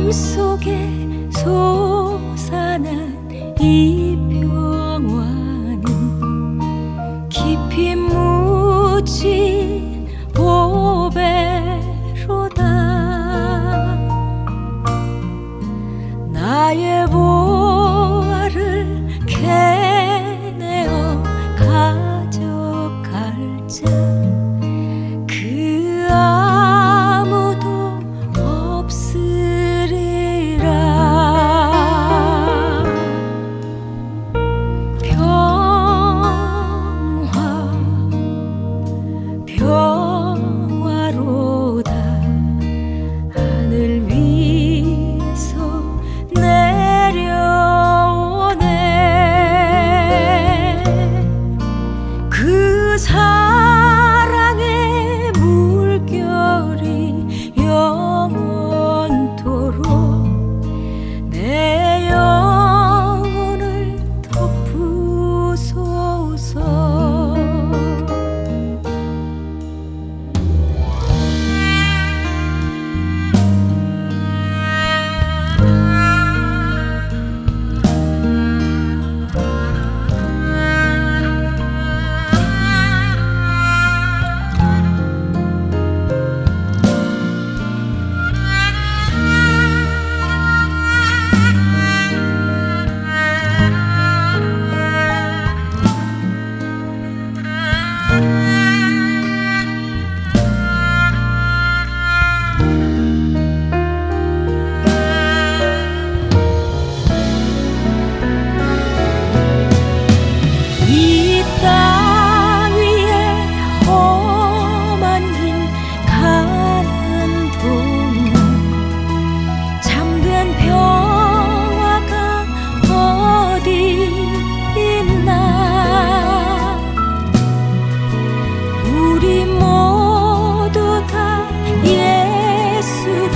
마음속에 솟아난 이 평화는 깊이 묻힌 보배로다. 나의 보화를 캐내어 가져갈 자 그 아무도 없으리라. 평화로다. 하늘 위에서 내려오네. 그 사랑의 물결이 영원토록 내 영혼을 덮으소서. 이 땅 위에 험한 길 가는 동안 잠든 평화가 어디 있나. 우리 모두 다 예수를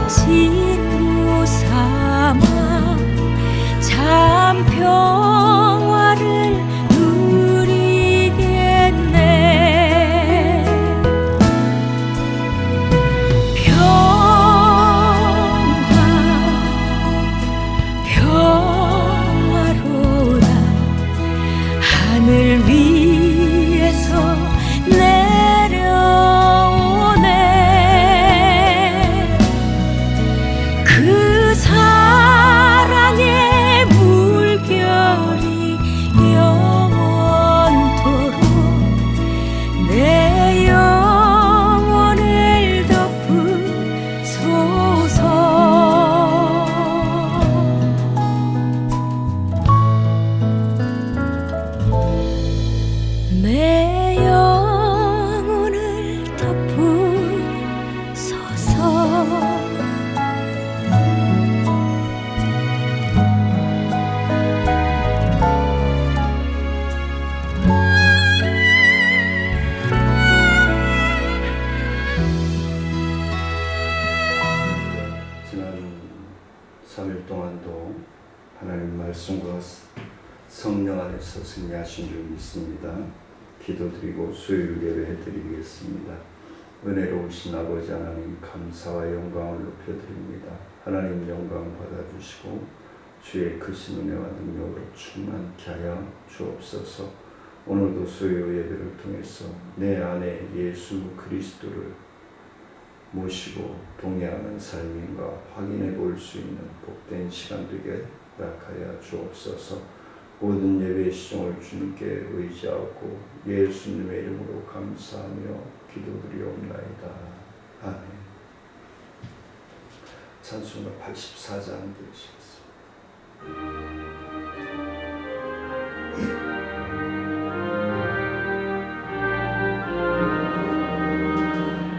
친구 삼아 참 평화를 누리겠네. 평화로다. 하늘 위에서 내려오네. 그 사랑의 물결이 영원토록 내 영혼을 덮으소서. 내 영혼을 덮으소서. 지난 3일 동안도 하나님 말씀과 성령 안에서 승리하신 줄 믿습니다. 기도드리고 수요일 예배 드리겠습니다. 은혜로우신 아버지 하나님, 감사와 영광을 높여드립니다. 하나님 영광 받아주시고 주의 크신 은혜와 능력으로 충만케 하여 주옵소서. 오늘도 수요 예배를 통해서 내 안에 예수 그리스도를 모시고 동의하는 삶인가 확인해 볼 수 있는 복된 시간 되게 허락하여 주옵소서. 모든 예배의 시종을 주님께 의지하고 예수님의 이름으로 감사하며 기도드리옵나이다. 아멘. 찬송가 84장 들으시겠습니다.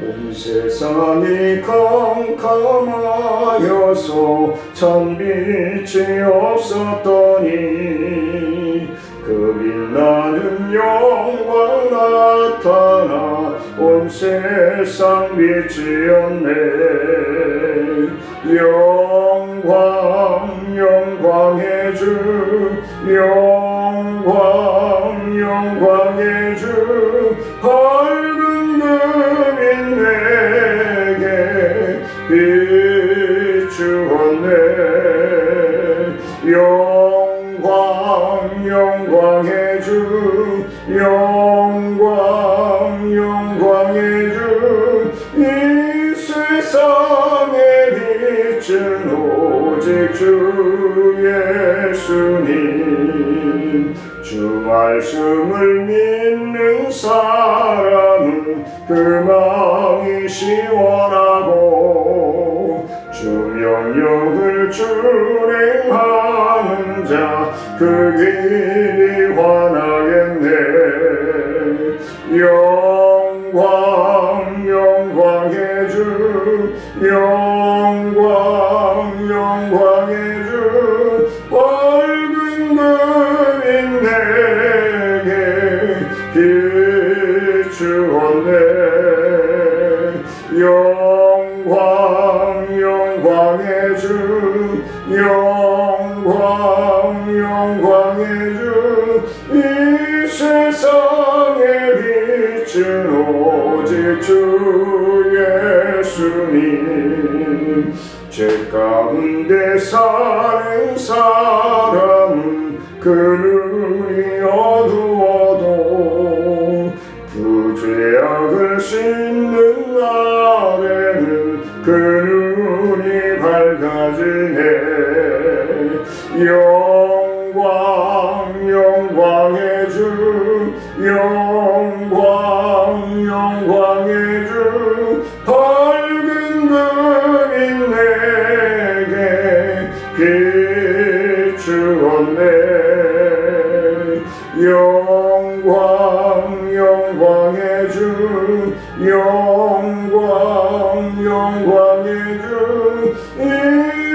온 세상이 캄캄하여서 참 빛이 없었더니 그 빛나는 영광 나타나 온 세상 빛이었네. 영광 영광의 주, 영광 영광의 주, 밝은 금인 내게 비추어 오직 주 예수님. 주 말씀을 믿는 사람은 그 마음이 시원하고 주 명령을 준행하는 자 그 길이 환하겠네. 영광 영광의 주, 영광 영광의 주, 밝은 그림 내게 비추었네. 영광 영광의 주, 영광 영광의 주, 이 세상의 빛은 오직 주 예수님. 죄 가운데 사는 사람은 그 눈이 어두워도 그 죄악을 씻는 날에는 그 눈이 밝아지네. 영광 영광의 주, 영광 영광의 주, 밝은 그림 내게 비추었네. 영광 영광의 주, 영광 영광의 주, 이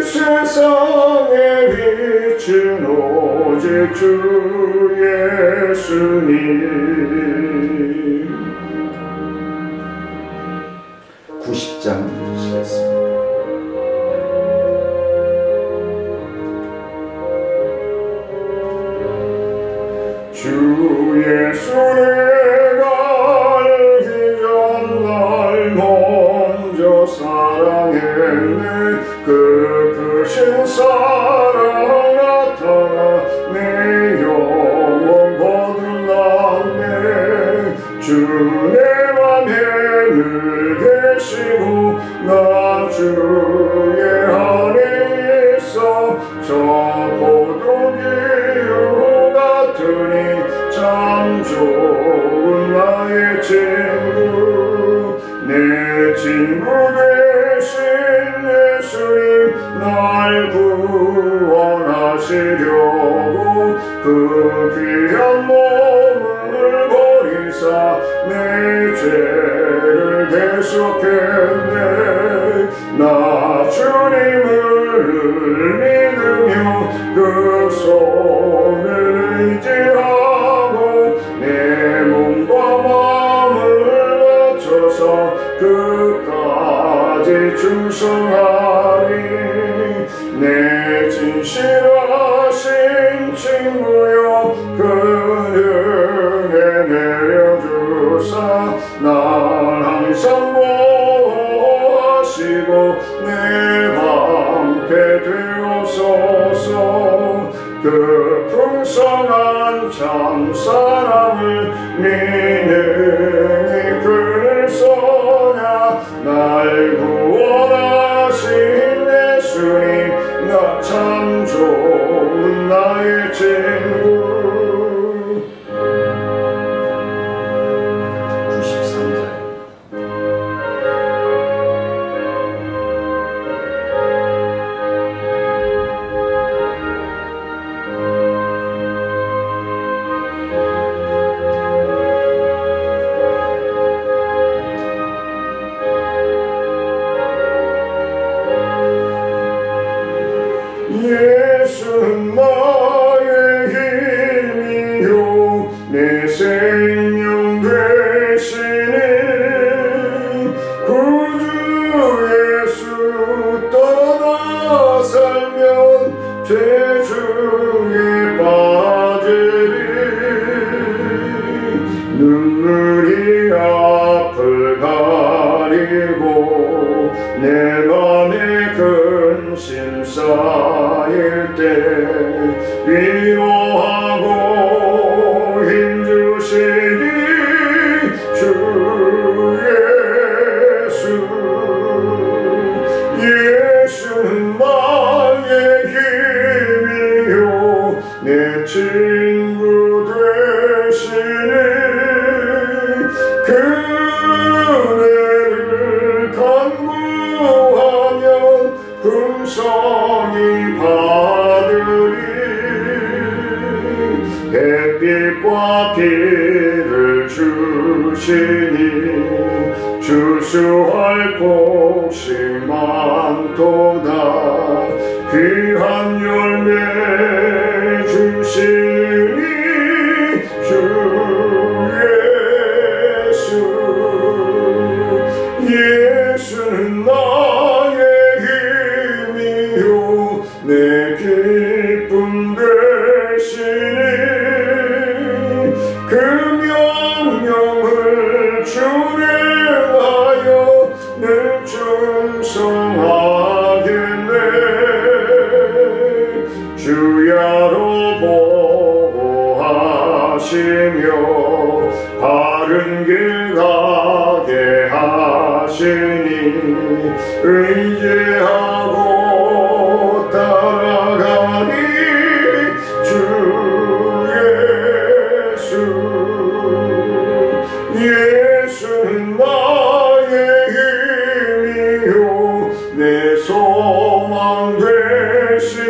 세상의 빛은 오직 주 예수님. 90장 읽으시겠습니다. 주 예수 내가 알기 전 날 먼저 사랑했네. 그 크신 사랑 나타나 내 영혼 거듭났네. 주 내 맘에 늘 계시고 난 주의 안에 있어. 저 포도기유 같으니 참 좋은 나의 친구. 내 친구 되신 예수님 날 구원하시려고 그 귀한 몸을 버리사 내 죄를 대속했네. 나 주님을 믿으며 그 손을 의지하고 내 몸과 마음을 바쳐서 끝까지 충성하리. 내 진실하신 친구여 그 은혜 내려주사 날 항상 보호하시고 내 방패 되옵소서. 그 풍성한 참사랑을 미능히 그늘 쏘냐. 날 구원하신 예수님 나 참 좋은 나의 친구. 93장 예수는 나의 힘이요 내 생명 되시니 구주 예수 떠나 살면 죄중에 빠지리. 눈물이 앞을 가리고 내 맘에 근심 쌓일 때 위로하고 힘주시니 주 예수. 예수는 나의 풍성히 받으리 햇빛과 비를 주시니 주수할 곡식 많도다 귀한 열매 주시니 주 예수는 나의 힘이요 내 기쁨 되시니 그 명령을 준행하여 늘 충성하겠네 주야로 보호하시며 바른 길 가게 하시니 의지하고 따라가니 주 예수는 나의 힘이요 내 소망 되시니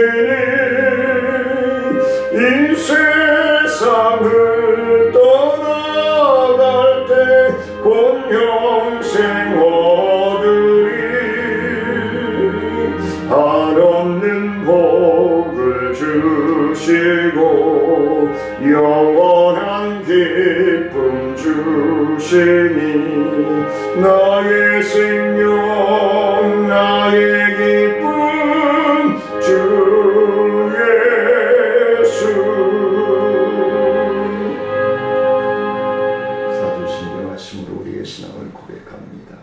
이 세상을 떠나갈 때 곧 영생 얻으리 한없는 복을 주시고 영원한 기쁨 주시니 나의 생명 나의 기쁨 주 예수 사도신경하심으로 우리의 신앙을 고백합니다.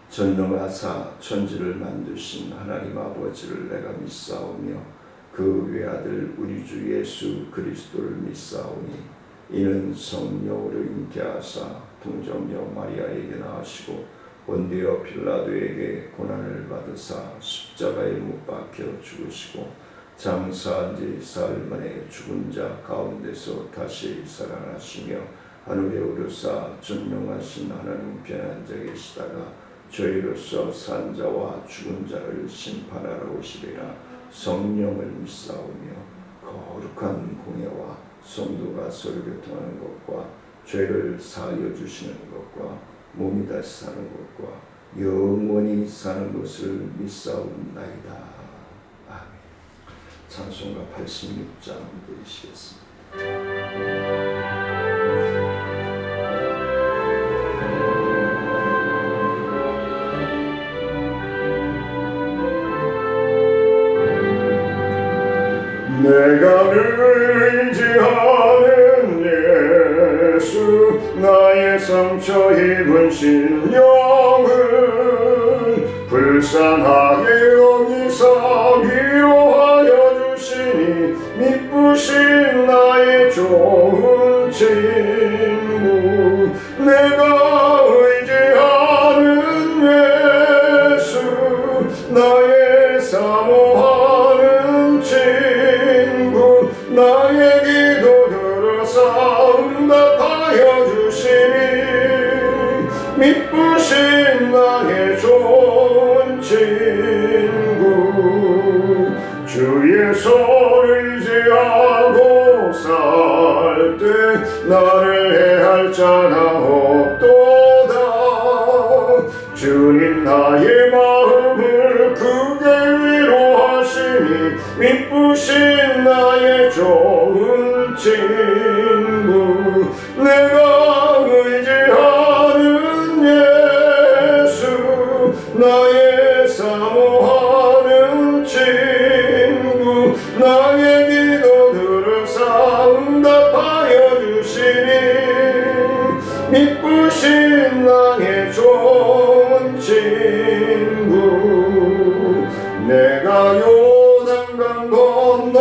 전능하사 천지를 만드신 하나님 아버지를 내가 믿사오며 그 외아들 우리 주 예수 그리스도를 믿사오니 이는 성령으로 잉태하사 동정녀 마리아에게 나으시고 본디오 필라도에게 고난을 받으사 십자가에 못 박혀 죽으시고 장사한 지 사흘 만에 죽은 자 가운데서 다시 살아나시며 하늘에 오르사 전능하신 하나님 편한 자 계시다가 저희로서 산 자와 죽은 자를 심판하러 오시리라. 성령을 믿사오며 거룩한 공예와 성도가 서로 교통하는 것과 죄를 사하여 주시는 것과 몸이 다시 사는 것과 영원히 사는 것을 믿사옵나이다. 아멘. 찬송가 86장 들으시겠습니다. 내가 의지하는 예수 나의 상처 입은 심령을 불쌍하게 여기사 위로하여 주시니 미쁘신 나의 좋은 친구 내가 의지하는 예수 나의 사모하는 친구 나의 기도 들어서 응답하여 주시니 미쁘신 나의 좋은 친구 주의 손을 의지하고 살 때 나를 해할 자가 없도다 주님 나의 마음을 크게 위로하시니 미쁘신 나의 좋은 친구 내가 의지하는 예수 나의 사모하는 친구 나의 기도 들으사 응답하여 주시니 미쁘신 나의 좋은 친구 내가 요단강 건너가면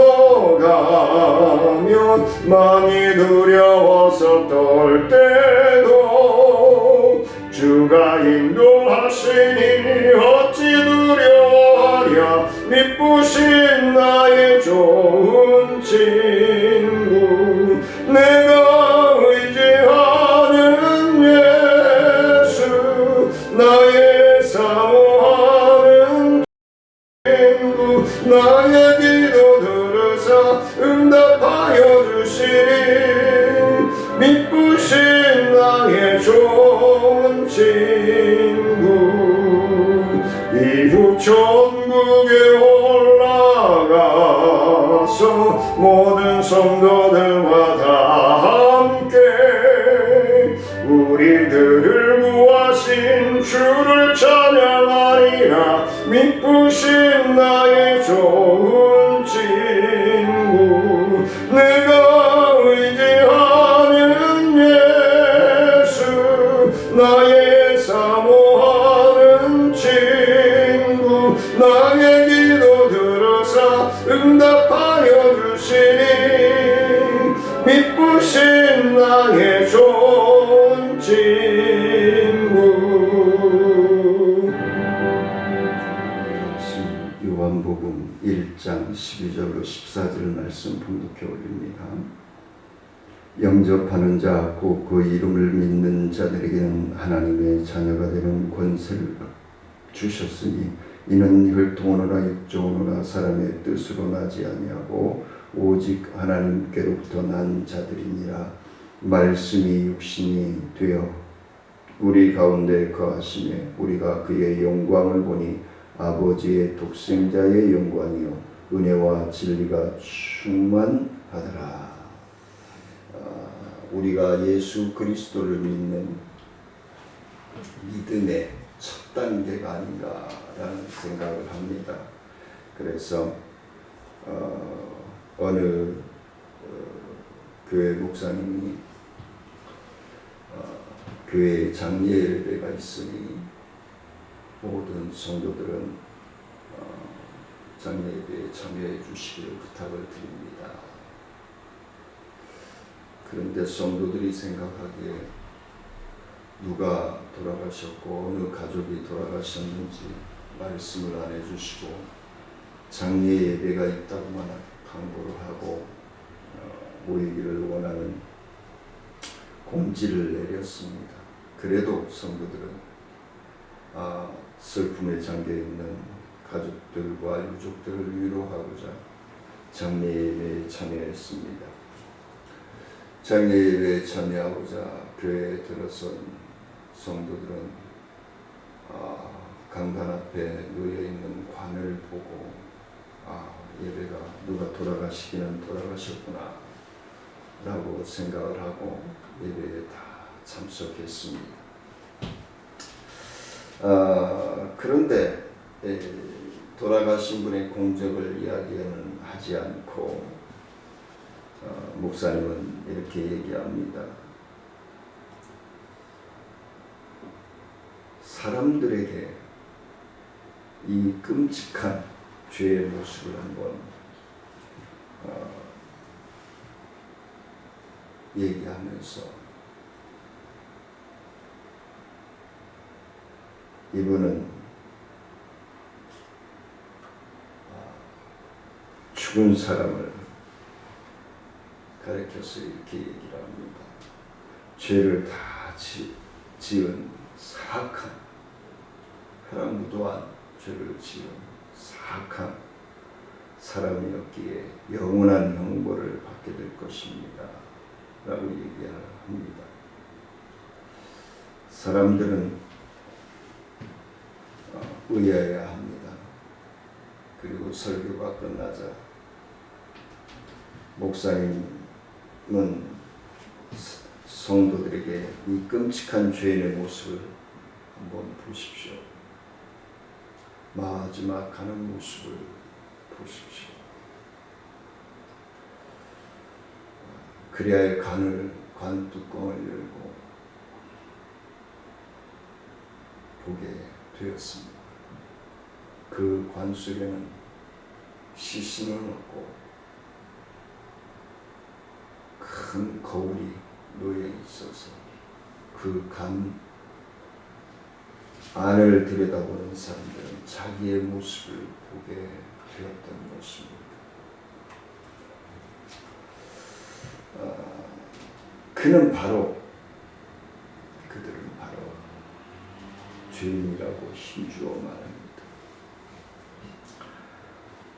많이 두려워서 떨 때도 주가 인도하시니 어찌 두려워하랴 미쁘신 나의 좋은 친구 내가 의지하는 예수 나의 사모하는 친구 나의 기도 들으사 응답하여 주시니 미쁘신 나의 좋은 친구 이후 천국에 올라가서 모든 성도들마다 함께 우리들을 구하신 주를 찬양하리라 미쁘신 나의 좋은 친구 내가 의지하는 예수 나의 사모하는 친구 나의 기도 들으사 응답하여 주시니 미쁘신 나의 좋은 친구. 요한복음 1장 12절로 14절 말씀 봉독해 올립니다. 영접하는 자 곧 그 이름을 믿는 자들에게는 하나님의 자녀가 되는 권세를 주셨으니 이는 혈통으로나 육종으로나 사람의 뜻으로 나지 아니하고 오직 하나님께로부터 난 자들이니라. 말씀이 육신이 되어 우리 가운데 거하시매 우리가 그의 영광을 보니 아버지의 독생자의 영광이요 은혜와 진리가 충만하더라. 우리가 예수 그리스도를 믿는 믿음의 첫 단계가 아닌가라는 생각을 합니다. 그래서 어느 교회 목사님이 교회에 장례 예배가 있으니 모든 성도들은 장례 예배에 참여해 주시기를 부탁을 드립니다. 그런데 성도들이 생각하기에 누가 돌아가셨고 어느 가족이 돌아가셨는지 말씀을 안 해주시고 장례 예배가 있다고만 강구를 하고 모이기를 원하는 공지를 내렸습니다. 그래도 성도들은 슬픔에 잠겨있는 가족들과 유족들을 위로하고자 장례 예배에 참여했습니다. 장례 예배에 참여하고자 교회에 들어선 성도들은 강단 앞에 놓여있는 관을 보고 예배가 누가 돌아가시기는 돌아가셨구나 라고 생각을 하고 예배에 다 참석했습니다. 그런데 돌아가신 분의 공적을 이야기는 하지 않고 목사님은 이렇게 얘기합니다. 사람들에게 이 끔찍한 죄의 모습을 한번 얘기하면서 이분은 죽은 사람을 가르쳐서 이렇게 얘기를 합니다. 죄를 다 지은 사악한 혈안무도한 죄를 지은 사악한 사람이었기에 영원한 형벌을 받게 될 것입니다 라고 얘기합니다. 사람들은 의아해야 합니다. 그리고 설교가 끝나자 목사님은 성도들에게 이 끔찍한 죄인의 모습을 한번 보십시오. 마지막 가는 모습을 보십시오. 그리하여 관 뚜껑을 열고 보게 되었습니다. 그 관 속에는 시신은 없고 큰 거울이 놓여 있어서 그 간 안을 들여다보는 사람들은 자기의 모습을 보게 되었던 것입니다. 그들은 바로 죄인이라고 힘주어 말합니다.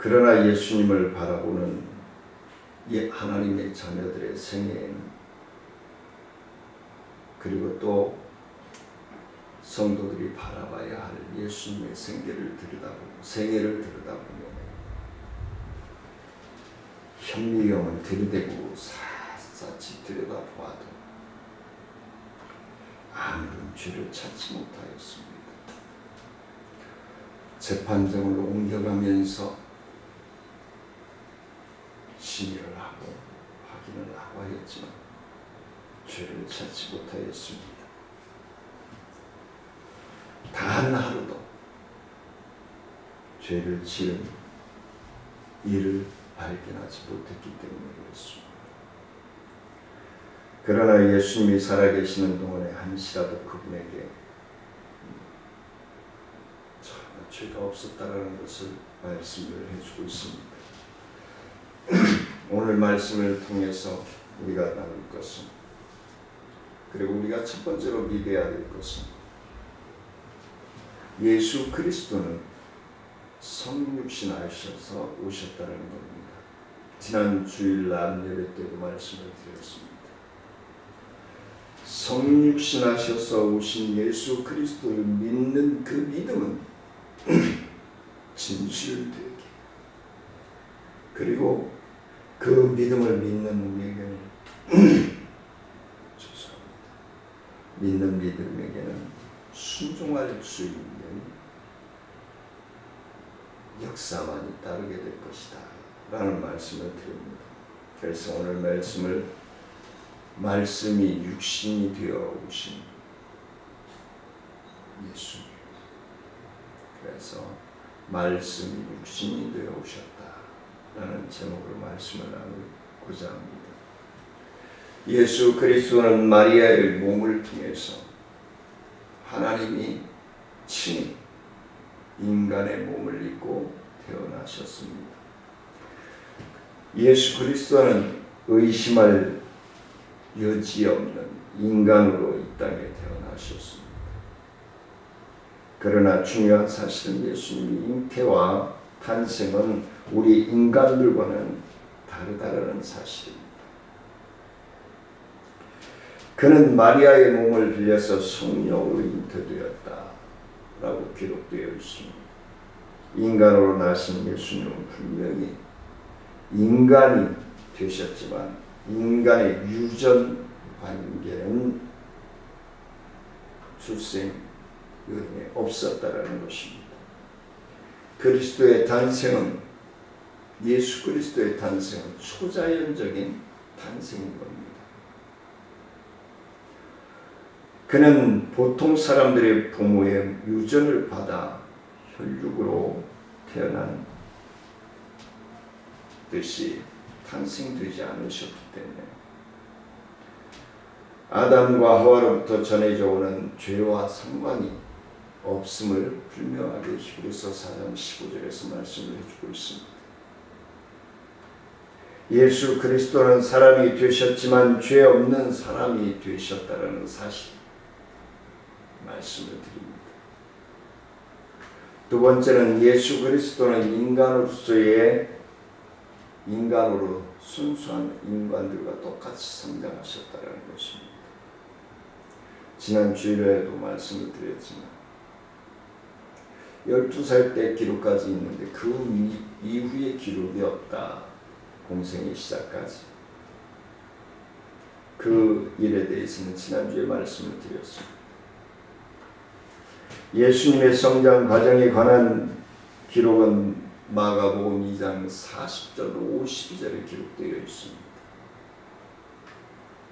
그러나 예수님을 바라보는 하나님의 자녀들의 생애에는, 그리고 또 성도들이 바라봐야 할 예수님의 생애를 들여다보면 현미경을 들이대고 샅샅이 들여다보아도 아무런 죄를 찾지 못하였습니다. 재판정을 옮겨가면서 심의를 하고 확인을 하고 하였지만 죄를 찾지 못하였습니다. 단 하루도 죄를 지은 이를 발견하지 못했기 때문에 그렇습니다. 그러나 예수님이 살아계시는 동안에 한시라도 그분에게 전혀 죄가 없었다라는 것을 말씀을 해주고 있습니다. 오늘 말씀을 통해서 우리가 나눌 것은, 그리고 우리가 첫 번째로 믿어야 될 것은, 예수 그리스도는 성육신 하셔서 오셨다는 겁니다. 지난 주일 날 예배 때도 말씀을 드렸습니다. 성육신 하셔서 오신 예수 그리스도를 믿는 그 믿음은 진실되게, 그리고 그 믿음을 믿는 우리에게는 믿는 믿음에게는 순종할 수 있는 역사만이 따르게 될 것이다 라는 말씀을 드립니다. 그래서 오늘 말씀이 육신이 되어 오신 예수님, 그래서 말씀이 육신이 되어 오셨다 라는 제목으로 말씀을 나누고자 합니다. 예수 그리스도는 마리아의 몸을 통해서 하나님이 친히 인간의 몸을 입고 태어나셨습니다. 예수 그리스도는 의심할 여지 없는 인간으로 이 땅에 태어나셨습니다. 그러나 중요한 사실은 예수님의 잉태와 탄생은 우리 인간들과는 다르다는 사실입니다. 그는 마리아의 몸을 빌려서 성령으로 잉태되었다라고 기록되어 있습니다. 인간으로 나신 예수님은 분명히 인간이 되셨지만 인간의 유전 관계는 출생 여인에 없었다라는 것입니다. 예수 그리스도의 탄생은 초자연적인 탄생인 겁니다. 그는 보통 사람들의 부모의 유전을 받아 혈육으로 태어난 듯이 탄생되지 않으셨기 때문에 아담과 하와로부터 전해져 오는 죄와 상관이 없음을 분명하게 히브리서 4장 15절에서 말씀을 해주고 있습니다. 예수 그리스도는 사람이 되셨지만 죄 없는 사람이 되셨다는 사실 말씀을 드립니다. 두 번째는 예수 그리스도는 인간으로 순수한 인간들과 똑같이 성장하셨다는 것입니다. 지난 주일에도 말씀을 드렸지만 12살 때 기록까지 있는데 그 이후에 기록이 없다. 공생의 시작까지. 그 일에 대해서는 지난주에 말씀을 드렸습니다. 예수님의 성장 과정에 관한 기록은 마가복음 2장 40절로 52절에 기록되어 있습니다.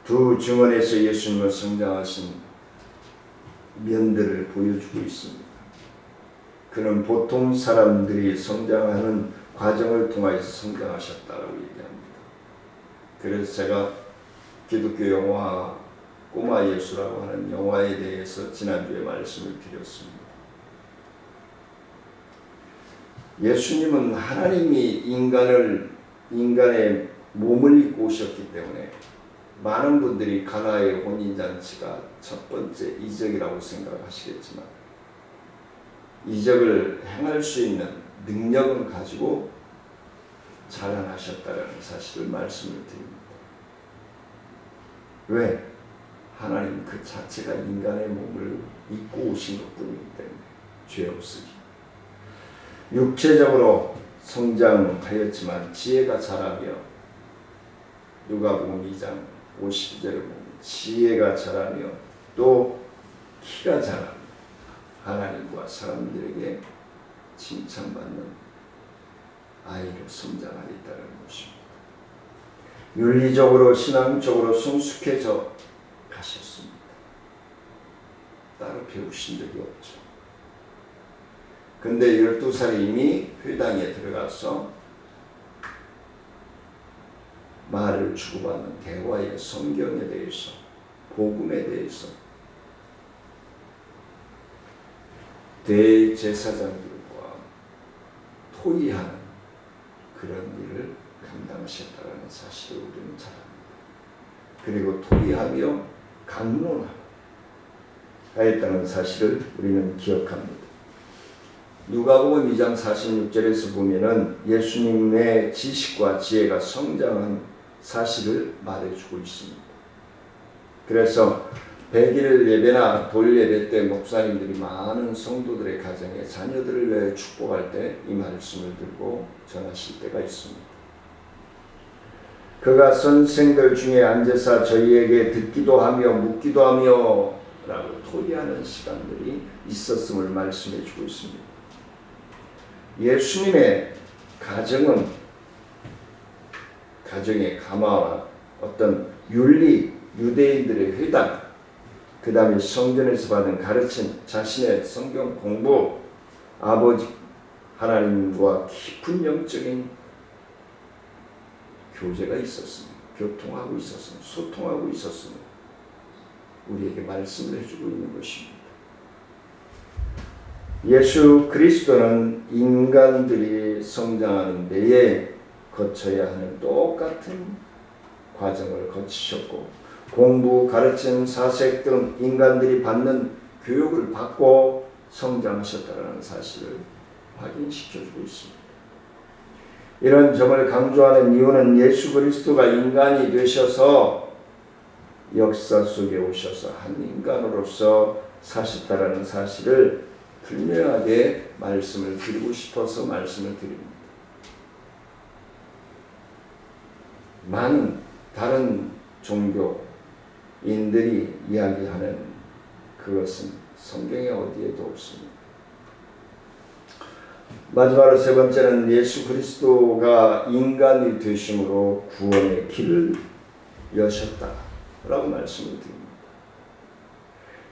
두 증언에서 예수님의 성장하신 면들을 보여주고 있습니다. 그는 보통 사람들이 성장하는 과정을 통해서 성장하셨다고 얘기합니다. 그래서 제가 기독교 영화 꼬마 예수라고 하는 영화에 대해서 지난주에 말씀을 드렸습니다. 예수님은 하나님이 인간의 몸을 입고 오셨기 때문에 많은 분들이 가나의 혼인잔치가 첫 번째 이적이라고 생각하시겠지만 이적을 행할 수 있는 능력은 가지고 자라나셨다는 사실을 말씀을 드립니다. 왜? 하나님 그 자체가 인간의 몸을 입고 오신 것뿐이기 때문에 죄 없으니 육체적으로 성장하였지만 지혜가 자라며 누가복음 2장 52절을 보면 지혜가 자라며 또 키가 자라며 하나님과 사람들에게 칭찬받는 아이로 성장하겠다는 것입니다. 윤리적으로 신앙적으로 성숙해져 가셨습니다. 따로 배우신 적이 없죠. 근데 12살에 이미 회당에 들어가서 말을 주고받는 대화의 성경에 대해서 복음에 대해서 대제사장들과 토의하는 그런 일을 감당하셨다는 사실을 우리는 잘 압니다. 그리고 토의하며 강론하였다는 사실을 우리는 기억합니다. 누가복음 2장 46절에서 보면은 예수님의 지식과 지혜가 성장한 사실을 말해주고 있습니다. 그래서 100일 예배나 돌 예배 때 목사님들이 많은 성도들의 가정에 자녀들을 위해 축복할 때 이 말씀을 들고 전하실 때가 있습니다. 그가 선생들 중에 앉아서 저희에게 듣기도 하며 묻기도 하며 라고 토의하는 시간들이 있었음을 말씀해 주고 있습니다. 예수님의 가정은 가정의 가마와 어떤 윤리, 유대인들의 회당, 그 다음에 성전에서 받은 가르침, 자신의 성경 공부, 아버지 하나님과 깊은 영적인 교제가 있었습니다. 교통하고 있었습니다. 소통하고 있었습니다. 우리에게 말씀을 해주고 있는 것입니다. 예수 그리스도는 인간들이 성장하는 데에 거쳐야 하는 똑같은 과정을 거치셨고 공부, 가르침, 사색 등 인간들이 받는 교육을 받고 성장하셨다는 사실을 확인시켜주고 있습니다. 이런 점을 강조하는 이유는 예수 그리스도가 인간이 되셔서 역사 속에 오셔서 한 인간으로서 사셨다는 사실을 분명하게 말씀을 드리고 싶어서 말씀을 드립니다. 많은 다른 종교인들이 이야기하는 그것은 성경에 어디에도 없습니다. 마지막으로 세 번째는 예수 그리스도가 인간이 되심으로 구원의 길을 여셨다라고 말씀을 드립니다.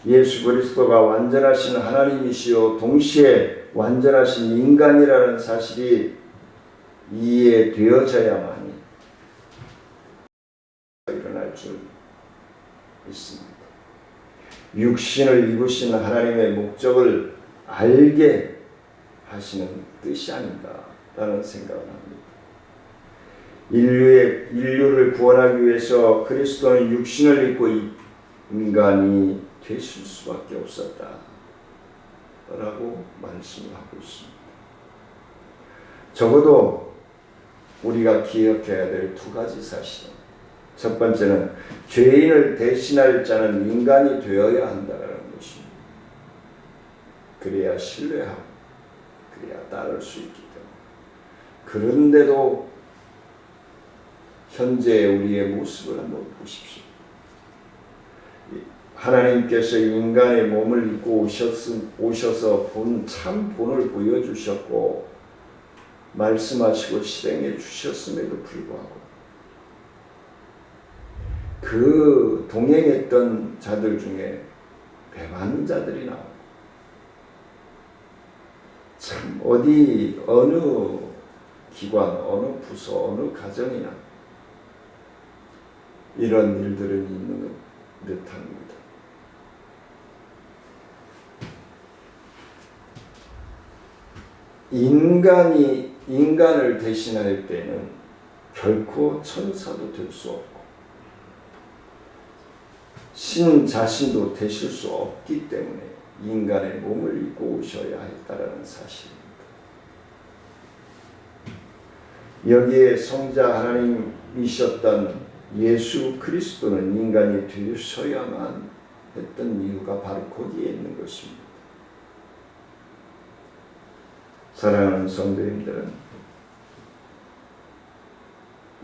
예수 그리스도가 완전하신 하나님이시요 동시에 완전하신 인간이라는 사실이 이해되어져야만이 일어날 줄 있습니다. 육신을 입으신 하나님의 목적을 알게 하시는 뜻이 아닌가라는 생각을 합니다. 인류를 구원하기 위해서 그리스도는 육신을 입고 인간이 되실 수밖에 없었다라고 말씀을 하고 있습니다. 적어도 우리가 기억해야 될 두 가지 사실은 첫 번째는 죄인을 대신할 자는 인간이 되어야 한다는 것입니다. 그래야 신뢰하고 그래야 따를 수 있기 때문에. 그런데도 현재 우리의 모습을 한번 보십시오. 하나님께서 인간의 몸을 입고 오셔서 참 본을 보여주셨고 말씀하시고 실행해 주셨음에도 불구하고 그 동행했던 자들 중에 배반는 자들이 나오고 참 어느 기관, 어느 부서, 어느 가정이나 이런 일들은 있는 듯합니다. 인간을 대신할 때는 결코 천사도 될 수 없고 신 자신도 되실 수 없기 때문에 인간의 몸을 입고 오셔야 했다라는 사실입니다. 여기에 성자 하나님이셨던 예수 그리스도는 인간이 되셔야만 했던 이유가 바로 거기에 있는 것입니다. 사랑하는 성도님들은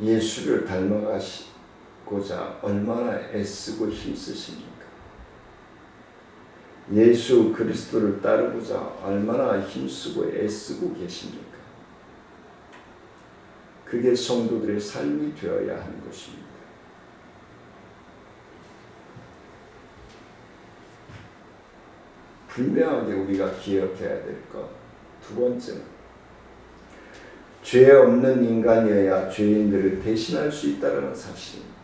예수를 닮아가고자 얼마나 애쓰고 힘쓰십니까? 예수 그리스도를 따르고자 얼마나 힘쓰고 애쓰고 계십니까? 그게 성도들의 삶이 되어야 하는 것입니다. 분명하게 우리가 기억해야 될 것, 두 번째는 죄 없는 인간이어야 죄인들을 대신할 수 있다는 사실입니다.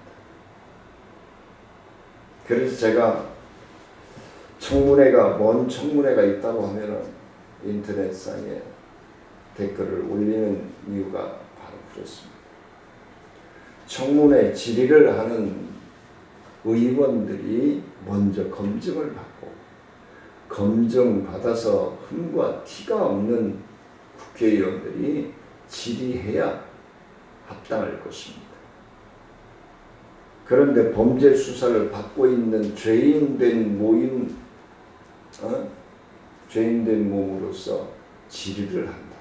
그래서 제가 먼 청문회가 있다고 하면은 인터넷상에 댓글을 올리는 이유가 바로 그렇습니다. 청문회 질의를 하는 의원들이 먼저 검증을 받고 검증받아서 흠과 티가 없는 국회의원들이 질의해야 합당할 것입니다. 그런데 범죄 수사를 받고 있는 죄인된 몸으로서 질의를 한다.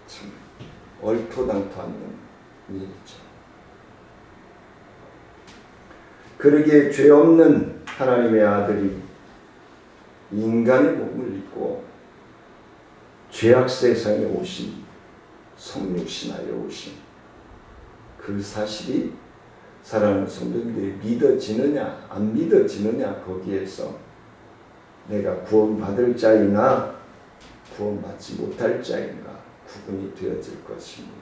참 얼토당토 않는 일이죠. 그러기에 죄 없는 하나님의 아들이 인간의 몸을 입고 죄악 세상에 오신, 성육신하여 오신 그 사실이 사랑하는 성도님들이 믿어지느냐 안 믿어지느냐, 거기에서 내가 구원받을 자이나 구원받지 못할 자인가 구분이 되어질 것입니다.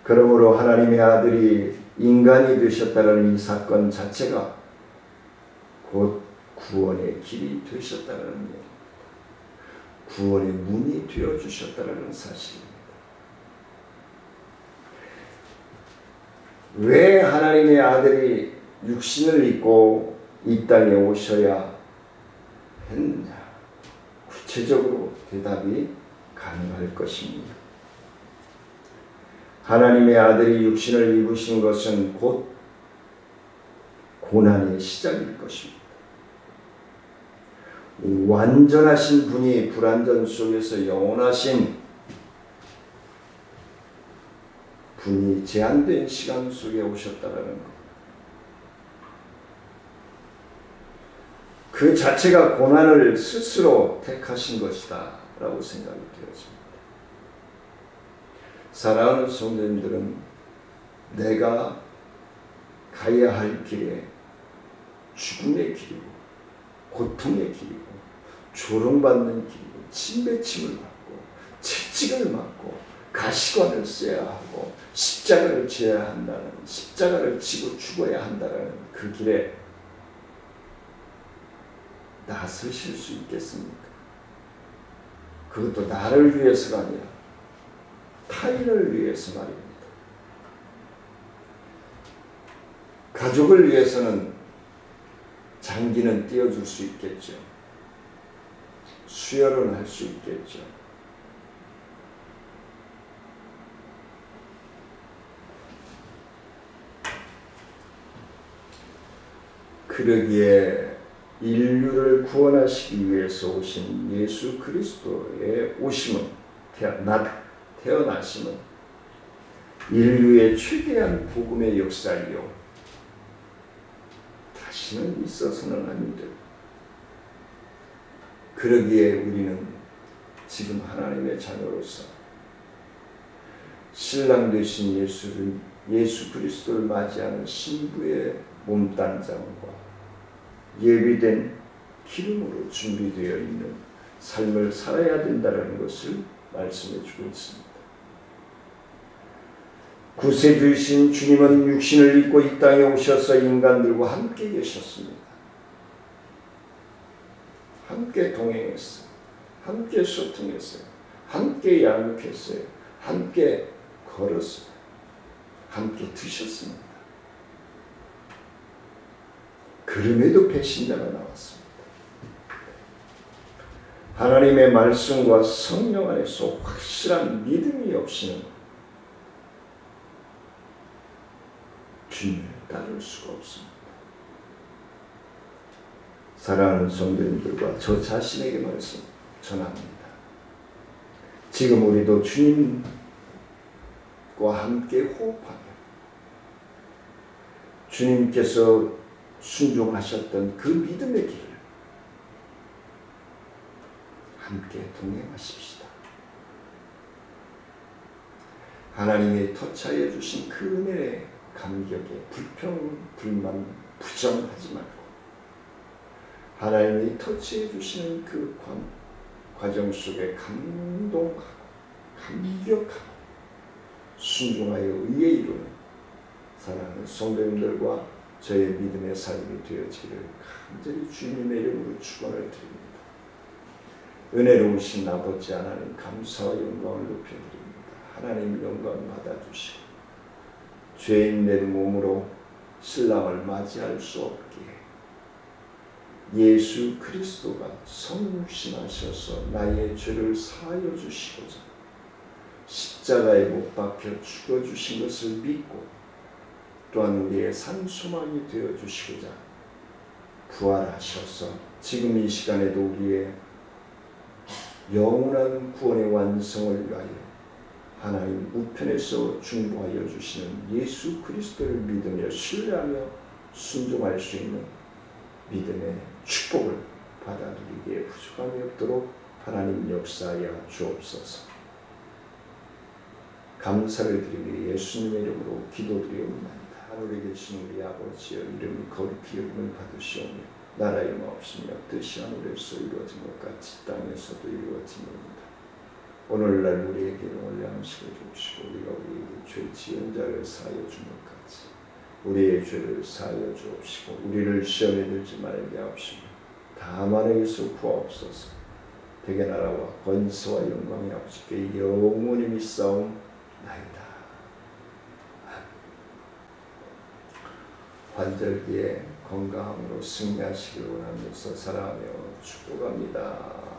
그러므로 하나님의 아들이 인간이 되셨다는 이 사건 자체가 곧 구원의 길이 되셨다는 얘기입니다. 구원의 문이 되어주셨다는 사실입니다. 왜 하나님의 아들이 육신을 입고 이 땅에 오셔야 했느냐? 구체적으로 대답이 가능할 것입니다. 하나님의 아들이 육신을 입으신 것은 곧 고난의 시작일 것입니다. 완전하신 분이 불완전 속에서 영원하신 분이 제한된 시간 속에 오셨다라는 것. 그 자체가 고난을 스스로 택하신 것이다 라고 생각이 되어집니다. 사랑하는 성도님들은 내가 가야 할 길에 죽음의 길이고 고통의 길이고 조롱받는 길이고 침뱉힘을 받고 채찍을 맞고 가시관을 써야 하고 십자가를 져야 한다는, 십자가를 지고 죽어야 한다는 그 길에 나서실 수 있겠습니까? 그것도 나를 위해서가 아니라 타인을 위해서 말입니다. 가족을 위해서는 장기는 띄워줄 수 있겠죠. 수혈은 할 수 있겠죠. 그러기에 인류를 구원하시기 위해서 오신 예수 그리스도의 오심은, 태어나심은 인류의 최대한 복음의 역사이요 다시는 있어서는 안 될. 그러기에 우리는 지금 하나님의 자녀로서 신랑 되신 예수 그리스도를 맞이하는 신부의 몸단장과 예비된 기름으로 준비되어 있는 삶을 살아야 된다는 것을 말씀해 주고 있습니다. 구세주이신 주님은 육신을 입고 이 땅에 오셔서 인간들과 함께 계셨습니다. 함께 동행했어요. 함께 소통했어요. 함께 양육했어요. 함께 걸었어요. 함께 드셨습니다. 그럼에도 배신자가 나왔습니다. 하나님의 말씀과 성령 안에서 확실한 믿음이 없이는 주님을 따를 수가 없습니다. 사랑하는 성도님들과 저 자신에게 말씀 전합니다. 지금 우리도 주님과 함께 호흡하며 주님께서 순종하셨던 그 믿음의 길을 함께 동행하십시다. 하나님이 터치하여 주신 그 은혜의 감격에 불평, 불만, 부정하지 말고 하나님이 터치해 주시는 그 과정 속에 감동하고 감격하고 순종하여 의에 이루는 사랑하는 성도님들과 저의 믿음의 삶이 되어지기를 간절히 주님의 이름으로 축원을 드립니다. 은혜로우신 아버지 하나님 감사와 영광을 높여드립니다. 하나님 영광 받아주시고 죄인된 몸으로 신랑을 맞이할 수 없기에 예수 그리스도가 성육신하셔서 나의 죄를 사하여 주시고자 십자가에 못 박혀 죽어주신 것을 믿고 또한 우리의 산 소망이 되어 주시고자 부활하셔서 지금 이 시간에도 우리의 영원한 구원의 완성을 위하여 하나님 우편에서 중보하여 주시는 예수 그리스도를 믿으며 신뢰하며 순종할 수 있는 믿음의 축복을 받아들이기에 부족함이 없도록 하나님 역사하여 주옵소서. 감사를 드리며 예수님의 이름으로 기도드리옵나이다. 하늘에 계신 우리 아버지여 이름이 거룩히 여김을 받으시오며 나라의 마옵시며 뜻이 하늘에서 이루어진 것 같이 땅에서도 이루어지니이다. 오늘날 우리에게 오늘 양식을 주시고 우리가 우리에게 죄 지은 자를 사하여 준 것 같이 우리의 죄를 사하여 주옵시고 우리를 시험에 들지 말게 하옵시며 다만 에게서 구하옵소서. 대개 나라와 권세와 영광이 아버지께 영원히 믿사옵나이다. 환절기에 건강함으로 승리하시길 원하면서 사랑하며 축복합니다.